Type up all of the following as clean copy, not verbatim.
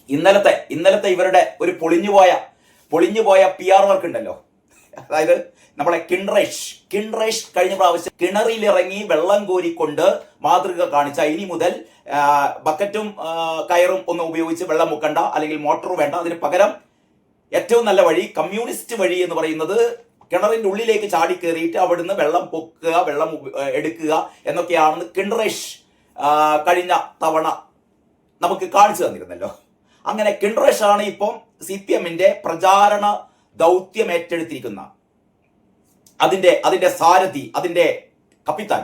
ഇന്നലത്തെ ഇവരുടെ ഒരു പൊളിഞ്ഞുപോയ PR വർക്ക് ഉണ്ടല്ലോ. അതായത് നമ്മളെ കിൻറേഷ് കഴിഞ്ഞ പ്രാവശ്യം കിണറിലിറങ്ങി വെള്ളം കോരിക്കൊണ്ട് മാതൃക കാണിച്ച ഇനി മുതൽ ബക്കറ്റും കയറും ഒന്നും ഉപയോഗിച്ച് വെള്ളം മുക്കണ്ട, അല്ലെങ്കിൽ മോട്ടോർ വേണ്ട, അതിന് പകരം ഏറ്റവും നല്ല വഴി കമ്മ്യൂണിസ്റ്റ് വഴി എന്ന് പറയുന്നത് കിണറിന്റെ ഉള്ളിലേക്ക് ചാടി കയറിയിട്ട് അവിടുന്ന് വെള്ളം പൊക്കുക, വെള്ളം എടുക്കുക എന്നൊക്കെയാണെന്ന് കിൻറേഷ് കഴിഞ്ഞ തവണ നമുക്ക് കാണിച്ചു തന്നിരുന്നല്ലോ. അങ്ങനെ കിൻറേഷ് ആണ് ഇപ്പം CPM-ന്റെ പ്രചാരണ ദൗത്യം ഏറ്റെടുത്തിരിക്കുന്ന അതിന്റെ സാരഥി, അതിന്റെ കപ്പിത്താൻ.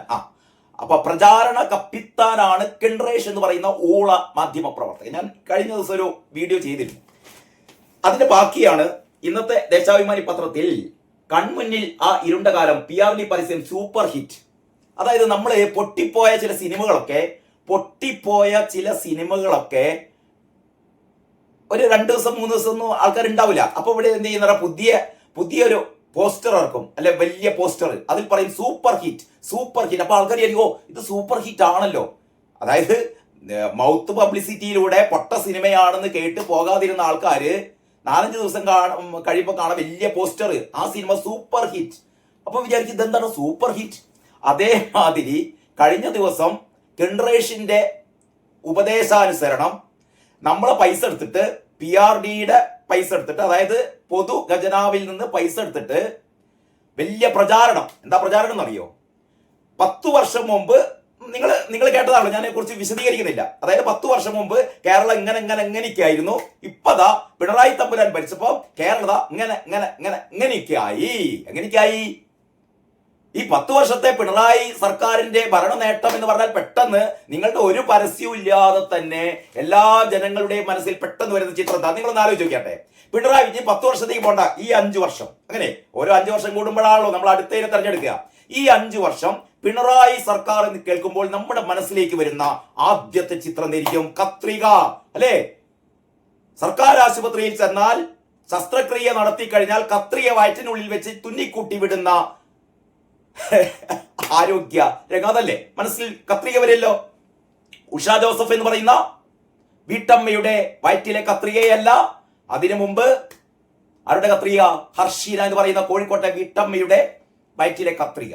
അപ്പൊ പ്രചാരണ കപ്പിത്താനാണ് കിൻറേഷ് എന്ന് പറയുന്ന ഊള മാധ്യമ പ്രവർത്തകൻ. ഞാൻ കഴിഞ്ഞ ദിവസം ഒരു വീഡിയോ ചെയ്തിരുന്നു. അതിന്റെ ബാക്കിയാണ് ഇന്നത്തെ ദേശാഭിമാനി പത്രത്തിൽ കൺമുന്നിൽ ആ ഇരുണ്ട കാലം PRD പരസ്യം സൂപ്പർ ഹിറ്റ്. അതായത് നമ്മൾ പൊട്ടിപ്പോയ ചില സിനിമകളൊക്കെ ഒരു 2 ദിവസം 3 ദിവസം ഒന്നും ആൾക്കാർ ഉണ്ടാവില്ല. അപ്പൊ ഇവിടെ എന്ത് ചെയ്യുന്ന പുതിയൊരു പോസ്റ്റർ ഇറക്കും, അല്ലെ വലിയ പോസ്റ്റർ, അതിൽ പറയും സൂപ്പർ ഹിറ്റ്. അപ്പൊ ആൾക്കാർ വിചാരിക്കും, ഇത് സൂപ്പർ ഹിറ്റ് ആണല്ലോ. അതായത് മൗത്ത് പബ്ലിസിറ്റിയിലൂടെ പൊട്ട സിനിമയാണെന്ന് കേട്ട് പോകാതിരുന്ന ആൾക്കാര് 4-5 ദിവസം കഴിയുമ്പോൾ കാണാൻ വലിയ പോസ്റ്റർ, ആ സിനിമ സൂപ്പർ ഹിറ്റ്. അപ്പൊ വിചാരിക്കും ഇതെന്താണ് സൂപ്പർ ഹിറ്റ്. അതേമാതിരി കഴിഞ്ഞ ദിവസം കിൻറേഷിന്റെ ഉപദേശാനുസരണം നമ്മളെ പൈസ എടുത്തിട്ട്, PRDയുടെ പൈസ എടുത്തിട്ട്, അതായത് പൊതു ഖജനാവിൽ നിന്ന് പൈസ എടുത്തിട്ട് വലിയ പ്രചാരണം. എന്താ പ്രചാരണം എന്നറിയോ? 10 വർഷം മുമ്പ് നിങ്ങൾ കേട്ടതാണല്ലോ, ഞാൻ കുറിച്ച് വിശദീകരിക്കുന്നില്ല. അതായത് 10 വർഷം മുമ്പ് കേരളം എങ്ങനെയൊക്കെയായിരുന്നു, ഇപ്പതാ പിണറായി തമ്പുരാൻ ഭരിച്ചപ്പോ കേരള എങ്ങനെയൊക്കെയായി. ഈ 10 വർഷത്തെ പിണറായി സർക്കാരിന്റെ ഭരണ നേട്ടം എന്ന് പറഞ്ഞാൽ പെട്ടെന്ന് നിങ്ങളുടെ ഒരു പരസ്യവും ഇല്ലാതെ തന്നെ എല്ലാ ജനങ്ങളുടെയും മനസ്സിൽ പെട്ടെന്ന് വരുന്ന ചിത്രം എന്താ? നിങ്ങളൊന്ന് ആലോചിച്ച് നോക്കിയാട്ടെ. പിണറായി വിജയൻ 10 വർഷത്തേക്ക് പോണ്ട, ഈ 5 വർഷം, അങ്ങനെ ഓരോ 5 വർഷം കൂടുമ്പോഴാണല്ലോ നമ്മൾ അടുത്തതിനെ തെരഞ്ഞെടുക്കുക. ഈ 5 വർഷം പിണറായി സർക്കാർ എന്ന് കേൾക്കുമ്പോൾ നമ്മുടെ മനസ്സിലേക്ക് വരുന്ന ആദ്യത്തെ ചിത്രം എന്തായിരിക്കും? കത്രിക, അല്ലേ? സർക്കാർ ആശുപത്രിയിൽ ചെന്നാൽ ശസ്ത്രക്രിയ നടത്തി കഴിഞ്ഞാൽ കത്രിക വയറ്റിനുള്ളിൽ വെച്ച് തുന്നിക്കൂട്ടി വിടുന്ന ആരോഗ്യ രംഗം, അതല്ലേ മനസ്സിൽ കത്രിക വരില്ലോ. ഉഷാ ജോസഫ് എന്ന് പറയുന്ന വീട്ടമ്മയുടെ വയറ്റിലെ കത്രികയല്ല, അതിനു മുമ്പ് ആരുടെ കത്രിക? ഹർഷീന എന്ന് പറയുന്ന കോഴിക്കോട്ടെ വീട്ടമ്മയുടെ വയറ്റിലെ കത്രിക.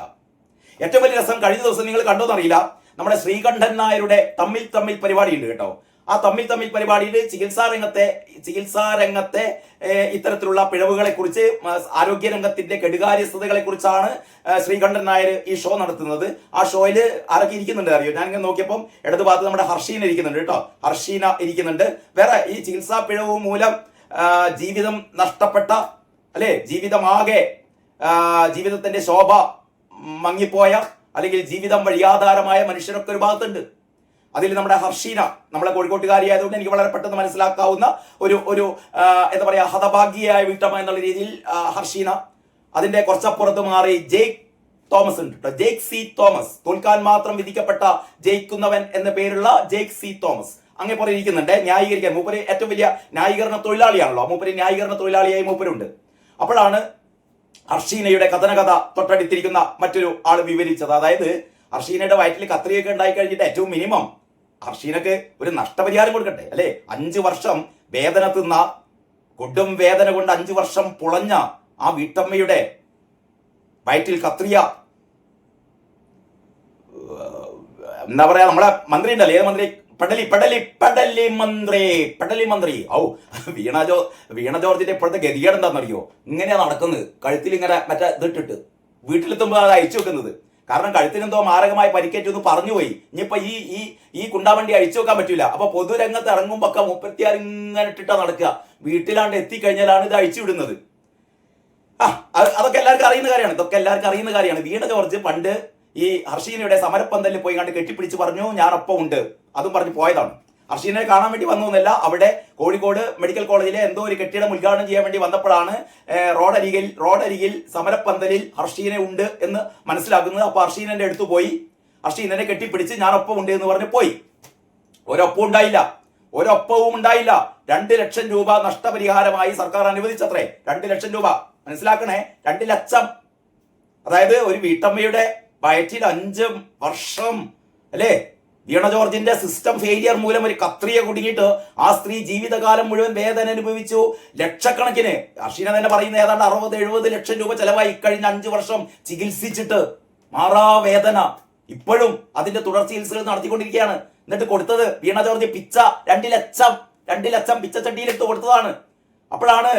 ഏറ്റവും വലിയ രസം, കഴിഞ്ഞ ദിവസം നിങ്ങൾ കണ്ടോന്നറിയില്ല, നമ്മുടെ ശ്രീകണ്ഠൻ നായരുടെ തമ്മിൽ പരിപാടി ഉണ്ട് കേട്ടോ. ആ തമ്മിൽ പരിപാടിയിൽ ചികിത്സാ രംഗത്തെ ഇത്തരത്തിലുള്ള പിഴവുകളെ കുറിച്ച്, ആരോഗ്യരംഗത്തിന്റെ കെടുകാര്യസ്ഥതകളെ കുറിച്ചാണ് ശ്രീകണ്ഠൻ നായർ ഈ ഷോ നടത്തുന്നത്. ആ ഷോയിൽ ആരൊക്കെ ഇരിക്കുന്നുണ്ട് അറിയോ? ഞാൻ ഇങ്ങനെ നോക്കിയപ്പം ഇടത് ഭാഗത്ത് നമ്മുടെ ഹർഷീന ഇരിക്കുന്നുണ്ട് കേട്ടോ. ഹർഷീന ഇരിക്കുന്നുണ്ട്. വേറെ ഈ ചികിത്സാ പിഴവ് മൂലം ജീവിതം നഷ്ടപ്പെട്ട, അല്ലെ, ജീവിതത്തിന്റെ ശോഭ മങ്ങിപ്പോയ, അല്ലെങ്കിൽ ജീവിതം വഴിയാധാരമായ മനുഷ്യരൊക്കെ ഒരു ഭാഗത്തുണ്ട്. അതിൽ നമ്മുടെ ഹർഷീന, നമ്മളെ കോഴിക്കോട്ടുകാരിയായതുകൊണ്ട് എനിക്ക് വളരെ പെട്ടെന്ന് മനസ്സിലാക്കാവുന്ന ഒരു എന്താ പറയാ, ഹതഭാഗ്യയായ വീട്ടമ്മ എന്നുള്ള രീതിയിൽ ഹർഷീന. അതിന്റെ കുറച്ചപ്പുറത്ത് മാറി ജെയ്ക് തോമസ് ഉണ്ട് കേട്ടോ. ജെയ്ക് സി തോമസ്, തോൽക്കാൻ മാത്രം വിധിക്കപ്പെട്ട ജയിക്കുന്നവൻ എന്ന പേരുള്ള ജെയ്ക് സി തോമസ് അങ്ങനെ പോലെ ഇരിക്കുന്നുണ്ട്. ന്യായീകരിക്കാൻ മൂപ്പര് ഏറ്റവും വലിയ ന്യായീകരണ തൊഴിലാളിയാണല്ലോ. ന്യായീകരണ തൊഴിലാളിയായി മൂപ്പരുണ്ട്. അപ്പോഴാണ് ഹർഷീനയുടെ കഥനകഥ തൊട്ടടുത്തിരിക്കുന്ന മറ്റൊരു ആള് വിവരിച്ചത്. അതായത് ഹർഷീനയുടെ വയറ്റിൽ കത്രിയൊക്കെ ഉണ്ടായി കഴിഞ്ഞിട്ട് ഏറ്റവും മിനിമം ഹർഷീനക്ക് ഒരു നഷ്ടപരിഹാരം കൊടുക്കട്ടെ, അല്ലെ? 5 വർഷം വേദന തിന്ന, കൊടും വേദന കൊണ്ട് 5 വർഷം പുളഞ്ഞ ആ വീട്ടമ്മയുടെ വയറ്റിൽ കത്രിയ, എന്താ പറയാ, നമ്മളെ മന്ത്രി ഉണ്ടല്ലേ, ഏത് മന്ത്രി? പെടലി മന്ത്രി. വീണ ജോർജിന്റെ ഇപ്പോഴത്തെ ഗതികേട് എന്താണെന്നറിയോ? ഇങ്ങനെയാ നടക്കുന്നത്, കഴുത്തിൽ ഇങ്ങനെ മറ്റേ ഇതിട്ടിട്ട് വീട്ടിലെത്തുമ്പോൾ അത് അയച്ചു വെക്കുന്നത്. കാരണം കഴുത്തിനെന്തോ മാരകമായി പരിക്കേറ്റെന്ന് പറഞ്ഞുപോയി. ഇനിയിപ്പോ ഈ കുണ്ടാവണ്ടി അഴിച്ചു വെക്കാൻ പറ്റൂല. അപ്പൊ പൊതുരംഗത്ത് ഇറങ്ങുമ്പോ ഒക്കെ 36 ഇങ്ങനെ ഇട്ടിട്ടാ നടക്കുക. വീട്ടിലാണ്ട് എത്തിക്കഴിഞ്ഞാലാണ് ഇത് അഴിച്ചു വിടുന്നത്. അതൊക്കെ എല്ലാവർക്കും അറിയുന്ന കാര്യമാണ്. വീണ ജോർജ് പണ്ട് ഈ ഹർഷീനയുടെ സമരപ്പന്തലിൽ പോയി കണ്ട് കെട്ടിപ്പിടിച്ച് പറഞ്ഞു ഞാനൊപ്പം ഉണ്ട്, അതും പറഞ്ഞ് പോയതാണ്. ഹർഷീനെ കാണാൻ വേണ്ടി വന്നൊന്നുമല്ല. അവിടെ കോഴിക്കോട് മെഡിക്കൽ കോളേജിലെ എന്തോ ഒരു കെട്ടിടം ഉദ്ഘാടനം ചെയ്യാൻ വേണ്ടി വന്നപ്പോഴാണ് റോഡരികിൽ സമരപ്പന്തലിൽ ഹർഷീന ഉണ്ട് എന്ന് മനസ്സിലാക്കുന്നത്. അപ്പൊ ഹർഷീനന്റെ അടുത്ത് പോയി ഹർഷീനെ കെട്ടിപ്പിടിച്ച് ഞാനൊപ്പം ഉണ്ട് എന്ന് പറഞ്ഞ് പോയി. ഒരൊപ്പവും ഉണ്ടായില്ല. 2 ലക്ഷം രൂപ നഷ്ടപരിഹാരമായി സർക്കാർ അനുവദിച്ചത്രേ. 2 ലക്ഷം രൂപ, മനസ്സിലാക്കണേ, 2 ലക്ഷം. അതായത് ഒരു വീട്ടമ്മയുടെ വയറ്റിൽ 5 വർഷം, അല്ലേ, വീണ ജോർജിന്റെ സിസ്റ്റം ഫെയിലിയർ മൂലം ഒരു കത്രിയെ കുടുങ്ങിയിട്ട് ആ സ്ത്രീ ജീവിതകാലം മുഴുവൻ വേദന അനുഭവിച്ചു. ലക്ഷക്കണക്കിന്, ഹർഷീന തന്നെ പറയുന്ന ഏതാണ്ട് 60-70 ലക്ഷം രൂപ ചെലവായി ഇക്കഴിഞ്ഞ 5 വർഷം ചികിത്സിച്ചിട്ട് മാറാ വേദന. ഇപ്പോഴും അതിന്റെ തുടർ ചികിത്സകൾ നടത്തിക്കൊണ്ടിരിക്കുകയാണ്. എന്നിട്ട് കൊടുത്തത് വീണ ജോർജ് പിച്ച 2 ലക്ഷം പിച്ച ചട്ടിയിലിട്ട് കൊടുത്തതാണ്. അപ്പോഴാണ്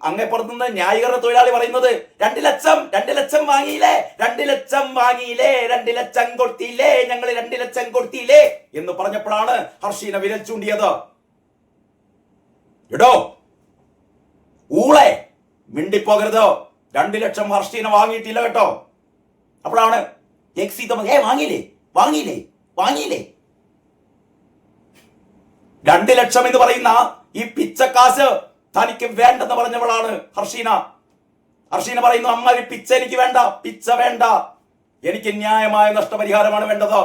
അങ്ങേപ്പുറത്തുനിന്ന് ന്യായീകരണ തൊഴിലാളി പറയുന്നത് 2 ലക്ഷം വാങ്ങിയില്ലേ, 2 ലക്ഷം വാങ്ങിയില്ലേ, 2 ലക്ഷം കൊടുത്തില്ലേ, ഞങ്ങൾ 2 ലക്ഷം കൊടുത്തില്ലേ എന്ന് പറഞ്ഞപ്പോഴാണ് ഹർഷീന വിരൽ ചൂണ്ടിയത്. എടോ ഊളെ, മിണ്ടിപ്പോകരുത്, 2 ലക്ഷം ഹർഷീന വാങ്ങിയിട്ടില്ല കേട്ടോ. അപ്പോഴാണ് വാങ്ങിയില്ലേ 2 ലക്ഷം എന്ന് പറയുന്ന ഈ പിച്ചക്കാശ് തനിക്ക് വേണ്ടെന്ന് പറഞ്ഞവളാണ് ഹർഷീന. ഹർഷീന പറയുന്നു, അമ്മ ഒരു പിച്ച എനിക്ക് വേണ്ട, പിച്ച വേണ്ട, എനിക്ക് ന്യായമായ നഷ്ടപരിഹാരമാണ് വേണ്ടത്,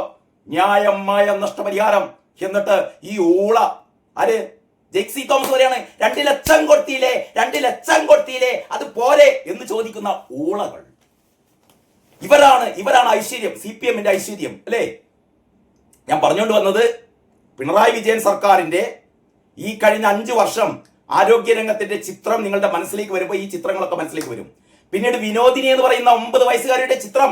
ന്യായമായ നഷ്ടപരിഹാരം. എന്നിട്ട് ഈ ഊള ആര് ജെക്സി തോമസ് പറയാണ് 2 ലക്ഷം കൊടുത്തില്ലേ അത് പോരെ എന്ന് ചോദിക്കുന്ന ഊളകൾ. ഇവരാണ് ഐശ്വര്യം, CPM-ന്റെ ഐശ്വര്യം അല്ലേ. ഞാൻ പറഞ്ഞുകൊണ്ട് വന്നത്, പിണറായി വിജയൻ സർക്കാരിന്റെ ഈ കഴിഞ്ഞ 5 വർഷം ആരോഗ്യരംഗത്തിന്റെ ചിത്രം നിങ്ങളുടെ മനസ്സിലേക്ക് വരുമ്പോൾ ഈ ചിത്രങ്ങളൊക്കെ മനസ്സിലേക്ക് വരും. പിന്നീട് വിനോദിനി എന്ന് പറയുന്ന 9 വയസ്സുകാരിയുടെ ചിത്രം,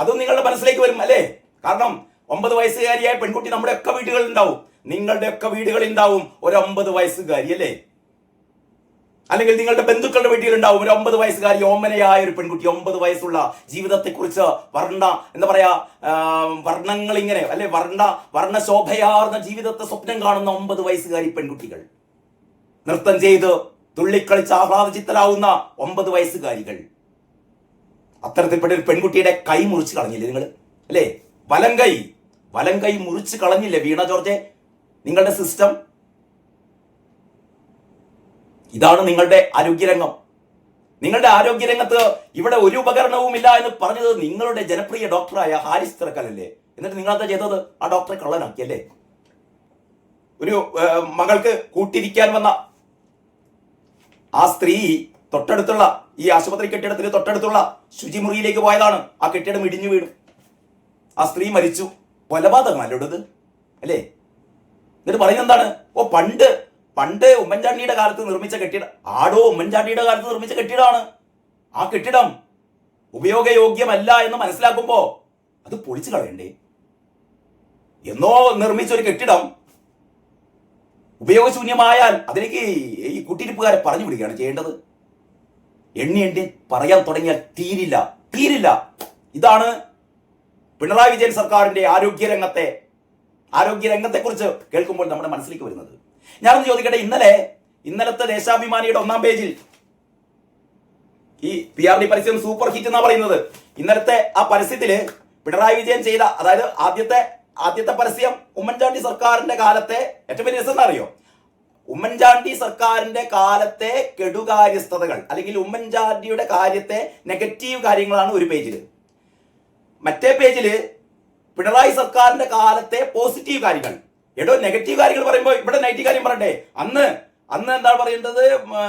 അതും നിങ്ങളുടെ മനസ്സിലേക്ക് വരും അല്ലേ. കാരണം 9 വയസ്സുകാരിയായ പെൺകുട്ടി നമ്മുടെ ഒക്കെ വീടുകളിൽ ഉണ്ടാവും, നിങ്ങളുടെ ഒക്കെ വീടുകളിൽ ഉണ്ടാവും ഒരു 9 വയസ്സുകാരി അല്ലേ. അല്ലെങ്കിൽ നിങ്ങളുടെ ബന്ധുക്കളുടെ വീട്ടിൽ ഉണ്ടാവും ഒരു 9 വയസ്സുകാരി, ഓമനയായ ഒരു പെൺകുട്ടി, 9 വയസ്സുള്ള, ജീവിതത്തെക്കുറിച്ച് എന്താ പറയാ, വർണ്ണങ്ങൾ ഇങ്ങനെ അല്ലെ, വർണ്ണശോഭയാർന്ന ജീവിതത്തെ സ്വപ്നം കാണുന്ന 9 വയസ്സുകാരി പെൺകുട്ടികൾ, നൃത്തം ചെയ്ത് തുള്ളിക്കളിച്ച് ആഹ്ലാദചിത്തരാവുന്ന 9 വയസ്സുകാരികൾ. അത്തരത്തിൽപ്പെട്ട ഒരു പെൺകുട്ടിയുടെ കൈ മുറിച്ച് കളഞ്ഞില്ലേ നിങ്ങൾ അല്ലേ. വലം കൈ മുറിച്ച് കളഞ്ഞില്ലേ വീണ ജോർജെ നിങ്ങളുടെ സിസ്റ്റം. ഇതാണ് നിങ്ങളുടെ ആരോഗ്യരംഗം. നിങ്ങളുടെ ആരോഗ്യരംഗത്ത് ഇവിടെ ഒരു ഉപകരണവും ഇല്ല എന്ന് പറഞ്ഞത് നിങ്ങളുടെ ജനപ്രിയ ഡോക്ടറായ ഹാരിസ് തിരക്കലല്ലേ. എന്നിട്ട് നിങ്ങളെന്താ ചെയ്തത്? ആ ഡോക്ടറെ കള്ളനാക്കിയല്ലേ. ഒരു മകൾക്ക് കൂട്ടിരിക്കാൻ വന്ന ആ സ്ത്രീ തൊട്ടടുത്തുള്ള ഈ ആശുപത്രി കെട്ടിടത്തിന് തൊട്ടടുത്തുള്ള ശുചിമുറിയിലേക്ക് പോയതാണ്. ആ കെട്ടിടം ഇടിഞ്ഞു വീണു, ആ സ്ത്രീ മരിച്ചു. കൊലപാതകമല്ലോടത് അല്ലേ. എന്നിട്ട് പറയുന്നത് എന്താണ്? പണ്ട് ഉമ്മൻചാണ്ടിയുടെ കാലത്ത് നിർമ്മിച്ച കെട്ടിടം. ഉമ്മൻചാണ്ടിയുടെ കാലത്ത് നിർമ്മിച്ച കെട്ടിടമാണ്. ആ കെട്ടിടം ഉപയോഗയോഗ്യമല്ല എന്ന് മനസ്സിലാക്കുമ്പോ അത് പൊളിച്ചു കളയണ്ടേ? എന്നോ നിർമ്മിച്ച ഒരു കെട്ടിടം ഉപയോഗശൂന്യമായാൽ അതിലേക്ക് ഈ കുട്ടിരിപ്പുകാരെ പറഞ്ഞു വിടുകയാണ് ചെയ്യേണ്ടത്. എണ്ണി പറയാൻ തുടങ്ങിയാൽ തീരില്ല. ഇതാണ് പിണറായി വിജയൻ സർക്കാരിന്റെ ആരോഗ്യരംഗത്തെ കുറിച്ച് കേൾക്കുമ്പോൾ നമ്മുടെ മനസ്സിലേക്ക് വരുന്നത്. ഞാനൊന്ന് ചോദിക്കട്ടെ, ഇന്നലത്തെ ദേശാഭിമാനിയുടെ 1-ാം പേജിൽ ഈ PRD പരസ്യം സൂപ്പർ ഹിറ്റ് എന്നാ പറയുന്നത്. ഇന്നലത്തെ ആ പരസ്യത്തില് പിണറായി വിജയൻ ചെയ്ത, അതായത് ആദ്യത്തെ പരസ്യം ഉമ്മൻചാണ്ടി സർക്കാരിന്റെ കാലത്തെ ഏറ്റവും വലിയ രസം എന്താ അറിയോ? ഉമ്മൻചാണ്ടി സർക്കാരിന്റെ കാലത്തെ കെടുകാര്യസ്ഥതകൾ അല്ലെങ്കിൽ ഉമ്മൻചാണ്ടിയുടെ കാര്യത്തെ നെഗറ്റീവ് കാര്യങ്ങളാണ് ഒരു പേജില്. മറ്റേ പേജില് പിണറായി സർക്കാരിന്റെ കാലത്തെ പോസിറ്റീവ് കാര്യങ്ങൾ. നെഗറ്റീവ് കാര്യങ്ങൾ പറയുമ്പോൾ ഇവിടെ നെഗറ്റീവ് കാര്യം പറയണ്ടേ? അന്ന് എന്താണ് പറയേണ്ടത്?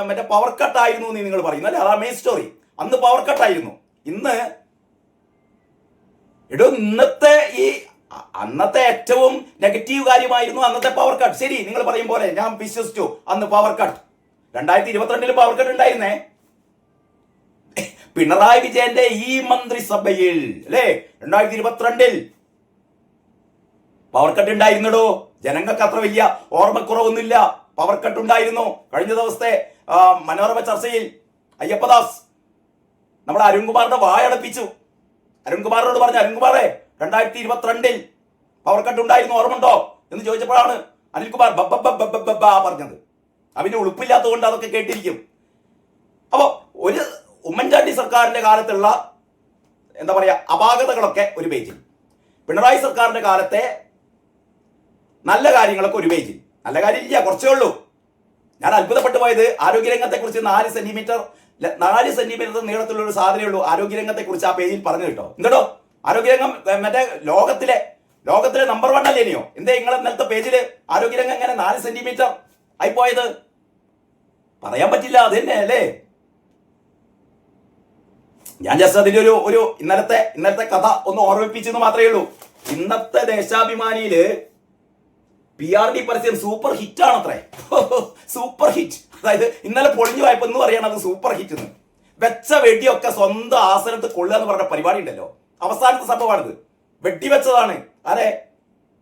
മറ്റേ പവർ കട്ട് ആയിരുന്നു എന്ന് നിങ്ങൾ പറയുന്നു അല്ലെ. അതാ മെയിൻ സ്റ്റോറി. അന്ന് പവർ കട്ട് ആയിരുന്നു. അന്നത്തെ ഏറ്റവും നെഗറ്റീവ് കാര്യമായിരുന്നു അന്നത്തെ പവർ കട്ട്. ശരി, നിങ്ങൾ പറയും പോലെ ഞാൻ വിശ്വസിച്ചു. അന്ന് പവർ കട്ട് 2022 പവർ കട്ട് ഉണ്ടായിരുന്നേ. പിണറായി വിജയന്റെ ഈ മന്ത്രിസഭയിൽ അല്ലേ 2022 പവർ കട്ട് ഉണ്ടായിരുന്നടോ. ജനങ്ങൾക്ക് അത്ര വലിയ ഓർമ്മക്കുറവൊന്നുമില്ല. പവർ കട്ട് ഉണ്ടായിരുന്നു. കഴിഞ്ഞ ദിവസത്തെ മനോരമ ചർച്ചയിൽ അയ്യപ്പദാസ് നമ്മുടെ അരുൺകുമാറിന്റെ വായടപ്പിച്ചു. അരുൺകുമാറിനോട് പറഞ്ഞു, അരുൺകുമാറെ 2022 പവർ കട്ട് ഉണ്ടായിരുന്നു, ഓർമ്മണ്ടോ എന്ന് ചോദിച്ചപ്പോഴാണ് അനിൽകുമാർ പറഞ്ഞത്. അവന് ഉളുപ്പില്ലാത്തത് കൊണ്ട് അതൊക്കെ കേട്ടിരിക്കും. അപ്പോ ഒരു ഉമ്മൻചാണ്ടി സർക്കാരിന്റെ കാലത്തുള്ള എന്താ പറയാ അപാകതകളൊക്കെ ഒരു പേജിൽ, പിണറായി സർക്കാരിന്റെ കാലത്തെ നല്ല കാര്യങ്ങളൊക്കെ ഒരു പേജിൽ. നല്ല കാര്യമില്ല, കുറച്ചേ ഉള്ളൂ. ഞാൻ അത്ഭുതപ്പെട്ടു പോയത് ആരോഗ്യരംഗത്തെ കുറിച്ച് 4 സെന്റിമീറ്റർ നീളത്തിലുള്ള ഒരു സാധനമേ ഉള്ളൂ ആരോഗ്യരംഗത്തെ കുറിച്ച് ആ പേജിൽ പറഞ്ഞു കേട്ടോ. എന്തോ ആരോഗ്യരംഗം മറ്റേ ലോകത്തിലെ നമ്പർ 1 അല്ലേ ഇനിയോ? എന്തേ നിങ്ങളെ ഇന്നലത്തെ പേജില് ആരോഗ്യരംഗം എങ്ങനെ 4 സെന്റിമീറ്റർ ആയിപ്പോയത്? പറയാൻ പറ്റില്ല. അത് തന്നെ അല്ലേ. ഞാൻ ജസ്റ്റ് അതിന്റെ ഒരു ഇന്നലത്തെ കഥ ഒന്ന് ഓർമ്മിപ്പിച്ചെന്ന് മാത്രമേ ഉള്ളൂ. ഇന്നത്തെ ദേശാഭിമാനിയില് PRD പരസ്യം സൂപ്പർ ഹിറ്റ് ആണത്രേ. Super hit. അതായത് ഇന്നലെ പൊളിഞ്ഞു പോയപ്പോ എന്ന് പറയണം അത് സൂപ്പർ ഹിറ്റ് എന്ന്. വെച്ച വെടിയൊക്കെ സ്വന്തം ആസനത്ത് കൊള്ളുക എന്ന് പറഞ്ഞ പരിപാടി ഉണ്ടല്ലോ, അവസാനത്തെ സംഭവമാണിത്. വെടിവെച്ചതാണ്. അതെ,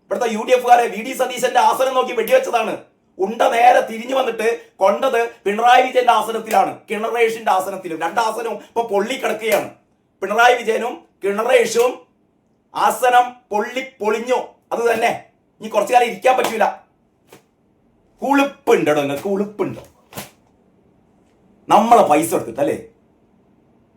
ഇവിടുത്തെ UDF-കാരെ VD സതീശന്റെ ആസനം നോക്കി വെടിവെച്ചതാണ്. ഉണ്ട നേരെ തിരിഞ്ഞു വന്നിട്ട് കൊണ്ടത് പിണറായി വിജയന്റെ ആസനത്തിലാണ്, കിണറേഷിന്റെ ആസനത്തിലും. രണ്ടാസനവും ഇപ്പൊ പൊള്ളിക്കിടക്കുകയാണ്. പിണറായി വിജയനും കിണറേഷും ആസനം പൊളിഞ്ഞു. അത് തന്നെ ഇനി കുറച്ചു കാലം ഇരിക്കാൻ പറ്റൂല. ഉളുപ്പുണ്ടോ നിങ്ങൾക്ക്? ഉളുപ്പുണ്ടോ? നമ്മളെ പൈസ എടുത്തിട്ട് അല്ലേ